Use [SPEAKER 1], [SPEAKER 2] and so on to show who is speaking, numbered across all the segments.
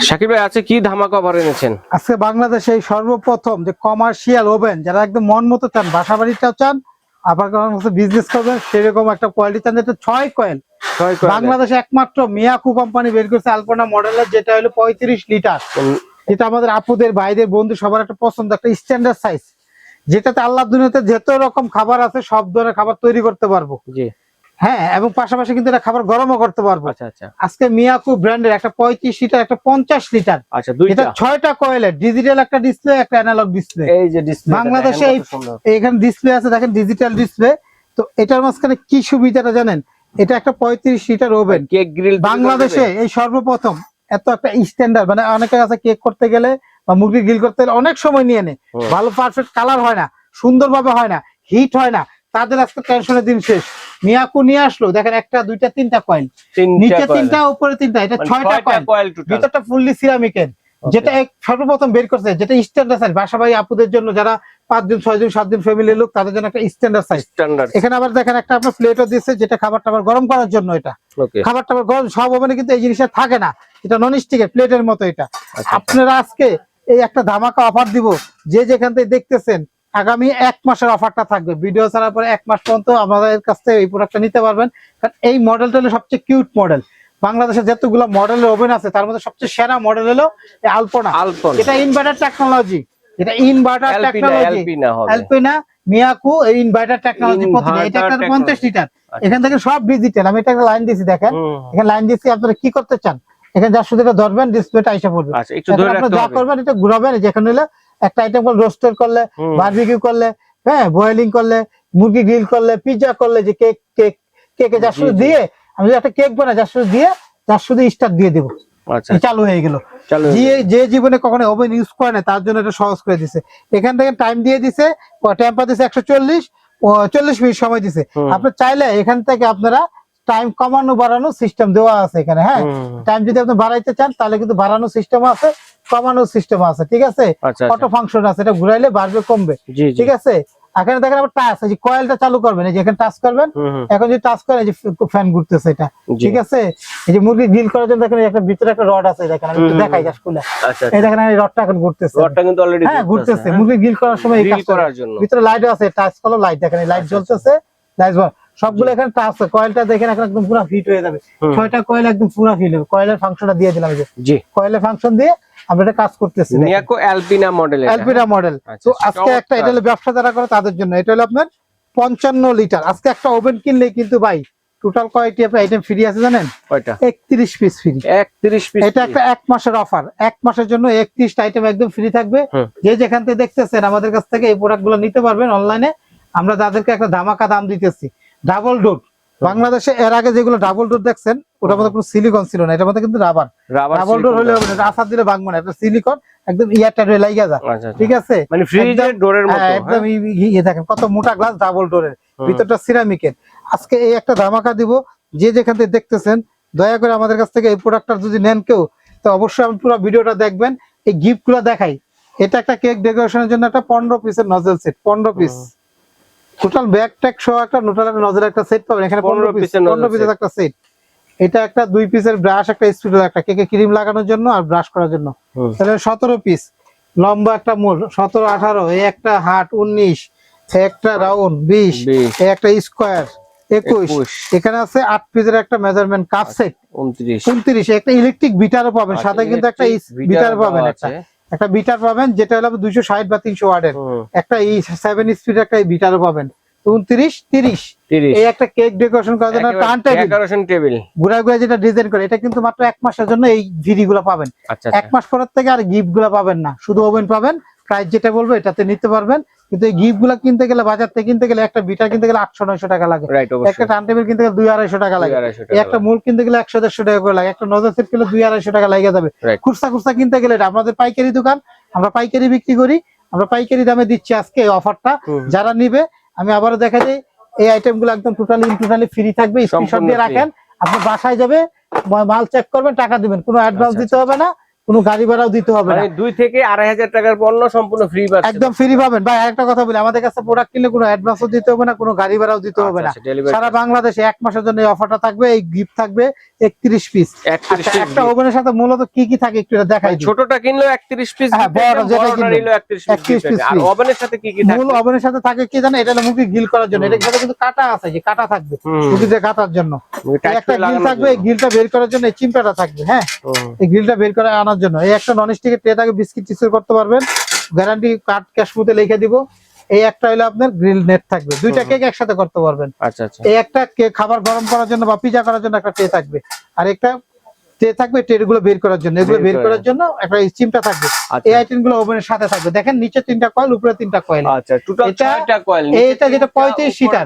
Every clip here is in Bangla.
[SPEAKER 1] শাকিব ভাই আছে কি ধামাকা অফার এনেছেন
[SPEAKER 2] আজকে বাংলাদেশে এই সর্বপ্রথম যে কমার্শিয়াল ওভেন, যারা একদম মন মতো চান, বাসা বাড়িটাও চান, আবার বিজনেস করবেন সেরকম একটা কোয়ালিটি চান, যেটা 6 কয়েল। বাংলাদেশে একমাত্র মিয়াকু কোম্পানি বের করছে আলপনা মডেলের, যেটা হলো 35 লিটার। যেটা আমাদের আপুদের ভাইদের বন্ধু সবার একটা পছন্দ, একটা স্ট্যান্ডার্ড সাইজ, যেটাতে আল্লাহর দুনিয়াতে যত রকম খাবার আছে সব ধরনের খাবার তৈরি করতে পারবো। জি হ্যাঁ, এবং পাশাপাশি কিন্তু এটা খাবার গরমও করতে পারবো। আজকে মিয়াকু ব্র্যান্ডের একটা 35 লিটার, একটা 50 লিটার, এটা 6টা কয়েলের, ডিজিটাল একটা ডিসপ্লে, একটা অ্যানালগ ডিসপ্লে। এই যে ডিসপ্লে বাংলাদেশে এইখানে ডিসপ্লে আছে দেখেন, ডিজিটাল ডিসপ্লে। তো এটার মাঝখানে কি সুবিধাটা জানেন? এটা একটা 35 লিটার ওভেন, কেক গ্রিল বাংলাদেশে এই সর্বপ্রথম। এত একটা স্ট্যান্ডার্ড, মানে অনেকের কাছে কেক করতে গেলে বা মুরগি গ্রিল করতে গেলে অনেক সময় নিয়ে নেয়, ভালো পারফেক্ট কালার হয় না, সুন্দরভাবে হয় না, হিট হয় না, তাদের আজকে টেনশনের দিন শেষ। মিয়াকু নিয়ে আসলো, দেখেন একটা দুইটা তিনটা কয়েল, নিচে তিনটা উপরে তিনটা, এটা 6টা কয়েল, ভিতরটা ফুললি সিরামিকের, যেটা সর্বপ্রথম বের করছে, যেটা স্ট্যান্ডার্ড সাইজ। বাসা ভাই আপুদের জন্য, যারা 5 জন 6 জন 7 জন ফ্যামিলির লোক, তাদের জন্য একটা স্ট্যান্ডার্ড সাইজ। এখানে আবার দেখেন একটা আপনার প্লেটও দিচ্ছে, যেটা খাবার টাবার গরম করার জন্য। এটা খাবার টাবার গরম সব ওভেনে কিন্তু এই জিনিসটা থাকে না, এটা নন স্টিকের প্লেটের মতো। এটা আপনারা আজকে এই একটা ধামাকা অফার দিব, যে যেখান থেকে দেখতেছেন, আগামী 1 মাসের অফারটা থাকবে। ভিডিও ছাড়ার পরে 1 মাস পর্যন্ত আমাদের কাছ থেকে এই প্রোডাক্টটা নিতে পারবেন। কারণ এই মডেলটা হলো সবচেয়ে কিউট মডেল। বাংলাদেশে যতগুলো মডেলের ওভেন আছে, তার মধ্যে সবচেয়ে সেরা মডেল হলো আলপনা। এটা ইনভার্টার টেকনোলজি, এটা ইনভার্টার টেকনোলজি, আলপিনা মিয়াকু এই ইনভার্টার টেকনোলজি। এটা একটা 50 লিটার, এখান থেকে সব ডিজিটাল। আমি এটা একটা লাইন দিয়েছি, দেখেন এখানে লাইন দিয়েছি। আপনারা কি করতে চান, এখানে যা শুধু এটা ধরবেন, ডিসপ্লেটা আইসা পড়বে। আপনারা যা করবেন, এটা ঘুরাবেন, যেখানে হলো একটা আইটেম করলে, রোস্টার করলে, বারবিকিউ করলে, হ্যাঁ বয়েলিং করলে, মুরগি গ্রিল করলে, পিৎজা করলে, যে কেকে যা শুধু দিয়ে, আমি একটা কেক বানাই, যা শুধু দিয়ে, যা শুধু স্টার্ট দিয়ে দেবো, চালু হয়ে গেল। যে জীবনে কখনো ওভেন ইউজ করে না, তার জন্য এটা সহজ করে দিছে। এখান থেকে টাইম দিয়ে দিছে, টেম্পার দিছে 140 মিনিট সময় দিছে। আপনি চাইলে এখান থেকে আপনারা টাইম কমানো বাড়ানো সিস্টেম দেওয়া আছে এখানে। হ্যাঁ, টাইম যদি আপনি বাড়াইতে চান, তাহলে কিন্তু বাড়ানোর সিস্টেম আছে, কমানোর সিস্টেম আছে। ঠিক আছে, অটো ফাংশন আছে, এটা ঘুরাইলে বাড়বে কমবে। ঠিক আছে, এখানে দেখেন আবার টাচ, এই যে কয়েলটা চালু করবেন, এই যে এখানে টাচ করবেন, এখন যদি টাচ করেন, এই যে ফ্যান ঘুরতেছে এটা। ঠিক আছে, এই যে মুরগি গ্রিল করার জন্য দেখেন একটা ভিতরে একটা রড আছে, দেখেন আমি একটু দেখাই জাস্ট খুলে। এই দেখেন এই রডটা এখন ঘুরতেছে, রডটা কিন্তু অলরেডি হ্যাঁ ঘুরতেছে। মুরগি গ্রিল করার সময় এই কাজ করার জন্য ভিতরে লাইটও আছে, টাচ করলে লাইট, দেখেন এই লাইট জ্বলতেছে, লাইট সবগুলো এখানে টাচ। কয়েলটা দেখেন এখন একদম পুরো ফিট হয়ে যাবে, 6টা কয়েল একদম পুরো ফিট হবে। কয়েলের ফাংশনটা দিয়ে দিলাম, এই যে কয়েলের ফাংশন দিয়ে আমরা এটা কাজ করতেছি।
[SPEAKER 1] মিয়াকু আলপিনা মডেল,
[SPEAKER 2] আলপিনা মডেল। তো আজকে একটা, এটা হলো ব্যবসা যারা করে তাদের জন্য, এটা হলো আপনার 55 লিটার। আজকে একটা ওভেন কিনলেই কিন্তু ভাই টোটাল কয়টি আপনার আইটেম ফ্রি আছে জানেন? কয়টা? 31 পিস ফ্রি। 31 পিস। এটা একটা 1 মাসের অফার, 1 মাসের জন্য 31টা আইটেম একদম ফ্রি থাকবে। যে যেখান থেকে দেখতেছেন, আমাদের কাছ থেকে এই প্রোডাক্টগুলো নিতে পারবেন অনলাইনে। আমরা তাদেরকে একটা ধামাকা দাম দিতেছি। ডাবল ডোর, বাংলাদেশে এর আগে যেগুলো ডাবল ডোর দেখছেন, ওটার মধ্যে কোনো সিলিকন ছিল না, এটার মধ্যে কিন্তু রাবার। ডাবল ডোর হলে হবে না, আসার দিলে ভাঙবে না, এটা সিলিকন, একদম ইয়ারটাইট হয়ে লাগা যায়। ঠিক আছে,
[SPEAKER 1] মানে ফ্রিজের ডোরের মতো
[SPEAKER 2] একদম। এই দেখেন কত মোটা গ্লাস, ডাবল ডোরের, ভিতরটা সিরামিকের। আজকে এই একটা ধামাকা দিব, যে যেখান থেকে দেখতেছেন, দয়া করে আমাদের কাছ থেকে এই প্রোডাক্টটা যদি নেন কেউ, তো অবশ্যই আপনি পুরো ভিডিওটা দেখবেন। এই গিফটগুলো দেখাই। এটা একটা কেক ডেকোরেশনের জন্য একটা 15 পিসের nozzle set, 15 piece total back tag সহ একটা নজল একটা সেট পাবেন এখানে, 15 পিসের একটা সেট। এটা একটা 2 পিসের ব্রাশ, একটা স্পিডার, একটা কেকে ক্রিম লাগানোর জন্য আর ব্রাশ করার জন্য, তাহলে 17 পিস। লম্বা একটা মূল 17 18, এই একটা হার্ট 19, একটা রাউন্ড 20, এই একটা স্কয়ার 21। এখানে আছে 8 পিসের একটা মেজারমেন্ট কাপ সেট 29। একটা ইলেকট্রিক বিটারও পাবেন সাথে, কিন্তু একটা বিটার পাবেন, একটা বিটার পাবেন, যেটা হলো 260 বা 300 ওয়াটের। একটা 7 স্পিড একটা বিটারও পাবেন 29 30। এই একটা কেক ডেকোরেশন করার জন্য টার্ন টেবিল ঘুরা ঘুরা যেটা ডিজাইন করে, এটা কিন্তু মাত্র 1 মাসের জন্য এই ভিডি গুলো পাবেন। 1 মাস পরের থেকে আর গিফট গুলা পাবেন না, শুধু ওভেন পাবেন। প্রাইস যেটা বলবো এটাতে নিতে পারবেন, কিন্তু এই গিফট গুলা কিনতে গেলে, বাজার থেকে কিনতে গেলে, একটা বিটার কিনতে গেলে 800-900 টাকা লাগে, একটা টার্ন টেবিল কিনতে গেলে 200-250 টাকা লাগে, একটা মূল কিনতে গেলে 100-150 টাকা করে লাগে, একটা নজর সেট কিনলে 200-250 টাকা লেগে যাবে। খুচরা কিনতে গেলে, আমাদের পাইকারি দোকান, আমরা পাইকারি বিক্রি করি, আমরা পাইকারি দামে দিচ্ছি আজকে এই অফারটা। যারা নিবে, আমি আবারও দেখা দিই, এই আইটেম গুলো একদম টোটালি ফ্রি থাকবে। স্ক্রিনশট দিয়ে রাখেন, আপনি বাসায় যাবে, মাল চেক করবেন, টাকা দিবেন, কোনো অ্যাডভান্স দিতে হবে না, কোনো গাড়ি ভাড়াও দিতে হবে না।
[SPEAKER 1] মানে 2 থেকে 2,500 টাকার পণ্য সম্পূর্ণ ফ্রি পাচ্ছেন।
[SPEAKER 2] একদম ফ্রি পাবেন ভাই। আরেকটা কথা বলি, আমাদের কাছে প্রোডাক্ট কিনলে কোনো অ্যাডভান্সও দিতে হবে না, কোনো গাড়ি ভাড়াও দিতে হবে না। সারা বাংলাদেশে 1 মাসের জন্য এই অফারটা থাকবে। এই গিফট থাকবে 31 পিস। একটা ওভেনের সাথে মূলত কি কি থাকে একটু দেখাই দিই।
[SPEAKER 1] ছোটটা কিনলেও 31 পিস,
[SPEAKER 2] বড়টা নিলেও
[SPEAKER 1] 31 পিস। আর ওভেনের সাথে কি কি থাকে?
[SPEAKER 2] মূল ওভেনের সাথে থাকে কি জানেন, এটা হলো মুরগি গ্রিল করার জন্য। এটার সাথে কিন্তু কাটা আছে, যে কাটা থাকবে মুরগিতে কাটার জন্য। একটা গ্রিল থাকবে, এই গ্রিলটা বের করার জন্য এই চিমটাটা থাকবে। হ্যাঁ, এই গ্রিলটা বের করে আনার জন্য। এই একটা নন স্টিকের ট্রে থাকে, বিস্কিট টিস্কিট করতে পারবেন। গ্যারান্টি কার্ড ক্যাশমুতে লিখে দিব। এই একটা হলো আপনার গ্রিল নেট থাকবে, দুইটা কেক একসাথে করতে পারবেন।
[SPEAKER 1] আচ্ছা আচ্ছা।
[SPEAKER 2] এই একটা কেক খাবার গরম করার জন্য বা পিজা করার জন্য একটা ট্রে থাকবে, আর একটা ট্রে থাকবে ট্রে গুলো বের করার জন্য। এগুলো বের করার জন্য একটা চিমটা থাকবে। এই আইটেম গুলো ওভেনের সাথে থাকবে। দেখেন নিচে 3টা কয়েল, উপরে 3টা কয়েল।
[SPEAKER 1] আচ্ছা, টোটাল 6টা কয়েল।
[SPEAKER 2] এটা যেটা 35 লিটার,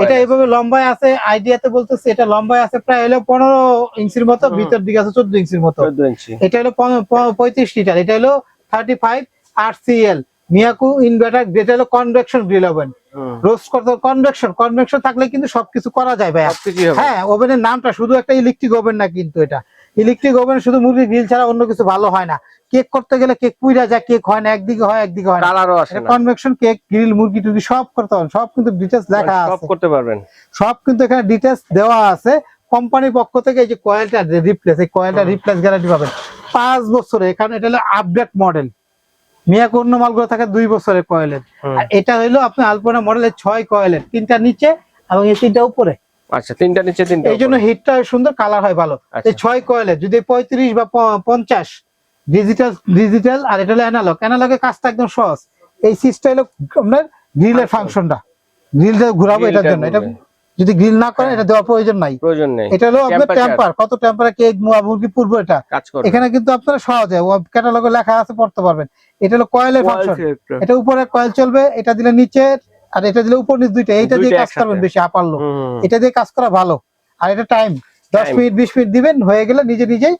[SPEAKER 2] এটা এইভাবে লম্বায় আছে। আইডিয়াতে বলতেছে এটা লম্বায় আছে প্রায় হলো 15 ইঞ্চির মতো, ভিতর দিকে আছে 14 ইঞ্চির মতো। এটা হলো 35 লিটার। এটা হলো 35 RCL মিয়াকু ইনভার্টার। যেটা হলো কনভেকশন গ্রিল ওভেন। রোস্ট করতে কনভেকশন থাকলে কিন্তু সবকিছু করা যায় ভাই। হ্যাঁ, ওভেনের নামটা শুধু একটা ইলেকট্রিক ওভেন না, কিন্তু এটা ইলেকট্রিক ওভেন শুধু মুরগি গ্রিল ছাড়া অন্য কিছু ভালো হয় না। কেক করতে গেলে কেক পুইরা যায়, কেক হয় না, একদিকে হয় একদিকে হয় না।
[SPEAKER 1] কালারও আসে না।
[SPEAKER 2] কনভেকশন কেক, গ্রিল, মুরগি টুরগি সব করতে পারবেন। সব কিন্তু ডিটেইলস লেখা আছে,
[SPEAKER 1] সব করতে পারবেন।
[SPEAKER 2] সব কিন্তু এখানে ডিটেইলস দেওয়া আছে। কোম্পানির পক্ষ থেকে এই যে কয়েলটা রিপ্লেস, এই কয়েলটা রিপ্লেস গ্যারান্টি পাবেন 5 বছরে। এখানে এটা হলো আপডেট মডেল। মিয়াকো অন্য মালগুলো থাকে 2 বছরের কয়েলের, আর এটা হলো আপনার আলপনা মডেলের 6 কয়েলের, 3টা নিচে এবং এই 3টা উপরে।
[SPEAKER 1] আচ্ছা, 3টা নিচে 3টা।
[SPEAKER 2] এই জন্য হিটটা সুন্দর, কালার হয় ভালো। এই 6 কয়েলের যদি 35 বা 50 ডিজিটাল, আর এটা হলো অ্যানালগ। অ্যানালগের কাজটা একদম সহজ। এই সিস্টেম হলো আপনার গ্রিলের ফাংশনটা, গ্রিলটা ঘোরাবো এটার জন্য। এটা যদি গ্রিল না করেন এটা দেওয়ার প্রয়োজন নাই। এটা হলো আপনার টেম্পার, কত টেম্পারে কেক মুরগি পুরবো এটা এখানে কিন্তু আপনারা সহজে ক্যাটালগে লেখা আছে, পড়তে পারবেন। এটা হলো কয়েলের ফাংশন। এটা উপরে কয়েল চলবে, এটা দিলে নিচে, আর এটা দিলে উপর নিচ দুইটা। এইটা দিয়ে কাজ করবেন বেশি আপারলো, এটা দিয়ে কাজ করা ভালো। আর এটা টাইম 10 মিনিট 20 মিনিট দিবেন, হয়ে গেলে নিজে নিজেই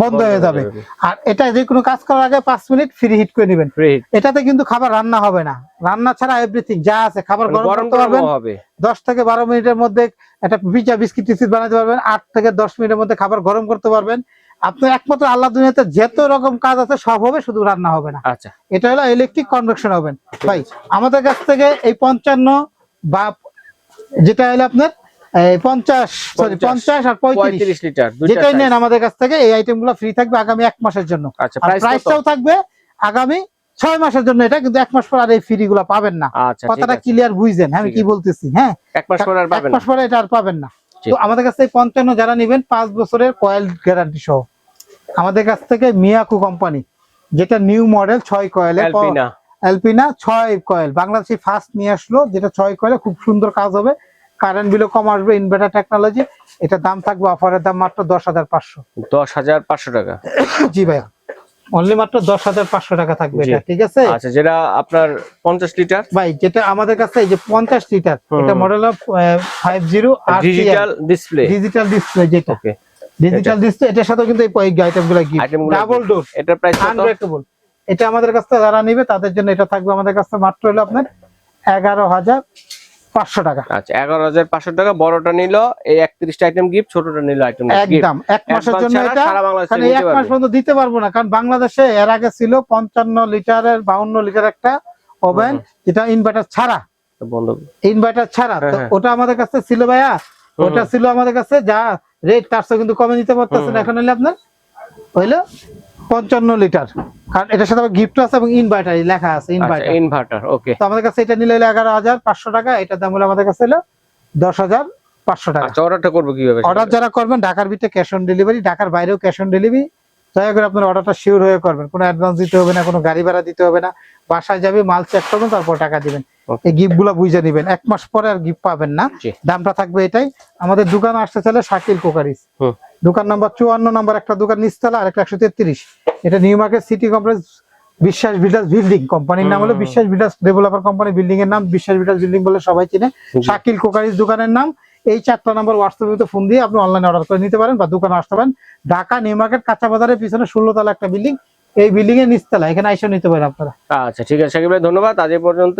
[SPEAKER 2] বন্ধ হয়ে যাবে। আর এটা যে কোনো কাজ করার আগে 5 মিনিট ফ্রি হিট করে নেবেন। এটাতে কিন্তু খাবার রান্না হবে না, রান্না ছাড়া এভরিথিং যা আছে খাবার গরম করতে পারবেন। 10 থেকে 12 মিনিটের মধ্যে একটা পিজা বিস্কিট টিস্কিট বানাতে পারবেন। 8 থেকে 10 মিনিটের মধ্যে খাবার গরম করতে পারবেন। আপনার একমাত্র আল্লাহ দুনিয়াতে যত রকম কাজ আছে সব হবে, শুধু রান্না হবে না।
[SPEAKER 1] আচ্ছা,
[SPEAKER 2] এটা হলো ইলেকট্রিক কনভেকশন ওভেন ভাই। আমাদের কাছ থেকে এই 55 বা যেটা হলো আপনার 50 আর 35
[SPEAKER 1] লিটার
[SPEAKER 2] যেটাই নেন আমাদের কাছ থেকে, এই আইটেমগুলো ফ্রি থাকবে আগামী 1 মাসের জন্য।
[SPEAKER 1] আচ্ছা,
[SPEAKER 2] আর প্রাইসটাও থাকবে আগামী 6 মাসের জন্য। এটা কিন্তু 1 মাস পর আর এই ফ্রি গুলো পাবেন না। কথাটা ক্লিয়ার বুঝছেন আমি কি বলতেছি? হ্যাঁ,
[SPEAKER 1] 1 মাস পর আর পাবেন না।
[SPEAKER 2] 1 মাস পরে এটা আর পাবেন না। তো আমাদের কাছ থেকে 55 যারা নেবেন 5 বছরের কয়েল গ্যারান্টি সহ আমাদের কাছ থেকে মিয়াকো কোম্পানি, যেটা নিউ মডেল 6 কয়েলের অ্যালপিনা 6 কয়েল, বাংলাদেশে ফার্স্ট নিয়ে আসলো, যেটা 6 কয়েলে খুব সুন্দর কাজ হবে, কারেন্ট বিলও কম আসবে, ইনভার্টার টেকনোলজি। এটা দাম থাকবে, অফারের দাম মাত্র 10,500।
[SPEAKER 1] 10,500 টাকা?
[SPEAKER 2] জি ভাই, অনলি মাত্র 10,500 টাকা থাকবে এটা, ঠিক আছে?
[SPEAKER 1] আচ্ছা, যেটা আপনার 50 লিটার
[SPEAKER 2] ভাই, যেটা আমাদের কাছে এই যে 50 লিটার, এটা মডেল অফ 50
[SPEAKER 1] ডিজিটাল ডিসপ্লে,
[SPEAKER 2] যেটা ডিজিটাল ডিসপ্লে, এটার সাথে কিন্তু এই আইটেমগুলো গিফট, ডাবল ডোর।
[SPEAKER 1] এটা প্রাইস কত?
[SPEAKER 2] আনব্রেকেবল। এটা আমাদের কাছে যারা নেবে তাদের জন্য এটা থাকবে আমাদের কাছে মাত্র হলো আপনার 11,500 টাকা।
[SPEAKER 1] আচ্ছা, 11,500 টাকা। বড়টা নিল এই 31টা আইটেম গিফট, ছোটটা নিল আইটেম
[SPEAKER 2] একদম 1 মাসের জন্য। এটা কারণ 1 মাস পর্যন্ত দিতে পারবো না, কারণ বাংলাদেশে এর আগে ছিল 55 লিটারের 52 লিটার একটা ওভেন, যেটা ইনভার্টার ছাড়া, ইনভার্টার ছাড়া। তো ওটা আমাদের কাছে ছিল ভাইয়া, ওটা ছিল আমাদের কাছে যা রেট, তার সাথে কিন্তু কমে নিতে পারতেছেন। এখন হলে আপনার হইলো 55 লিটার, কারণ এটার সাথে আবার গিফট আছে এবং ইনভার্টার লেখা আছে,
[SPEAKER 1] ইনভার্টার। ওকে,
[SPEAKER 2] তো আমাদের কাছে এটা নিলে 11,500 টাকা। এটার দাম হলো আমাদের কাছে হলো 10,500 টাকা।
[SPEAKER 1] আচ্ছা, অর্ডারটা করব কিভাবে?
[SPEAKER 2] অর্ডার যারা করবেন ঢাকার ভিতরে ক্যাশ অন ডেলিভারি, ঢাকার বাইরেও ক্যাশ অন ডেলিভারি। দয়া করে আপনার অর্ডারটা শিওর হয়ে করবেন, কোনো অ্যাডভান্স দিতে হবে না, কোনো গাড়ি ভাড়া দিতে হবে না। বাসায় যাবে, মাল চেক করবেন, তারপর টাকা দিবেন। এই গিফট গুলা বুঝে নিবেন, 1 মাস পরে আর গিফট পাবেন না। দামটা থাকবে এটাই। আমাদের দোকান আসতে চাইলে শাকিল কোকারিস, দোকান নাম্বার 54 নম্বর, একটা দোকান নিচতলা, আর একটা 133। এটা নিউ মার্কেট সিটি কমপ্লেক্স, বিশ্বাস বিল্ডার্স বিল্ডিং। কোম্পানির নাম হলো বিশ্বাস বিল্ডার্স ডেভেলপার কোম্পানি, বিল্ডিং এর নাম বিশ্বাস বিল্ডার্স বিল্ডিং বলে সবাই চিনে। শাকিল কোকারিস দোকানের নাম। এই 4টা নাম্বার হোয়াটসঅ্যাপে ফোন দিয়ে আপনি অনলাইনে অর্ডার করে নিতে পারেন, বা দোকানে আসতে পারেন। ঢাকা নিউ মার্কেট কাঁচা বাজারের পিছনে 16 তলা একটা বিল্ডিং, এই বিল্ডিং এর নিচতলা, এখানে আইসা নিতে পারেন আপনারা।
[SPEAKER 1] আচ্ছা, ঠিক আছে সাকিব ভাই, ধন্যবাদ। আজ এই পর্যন্ত।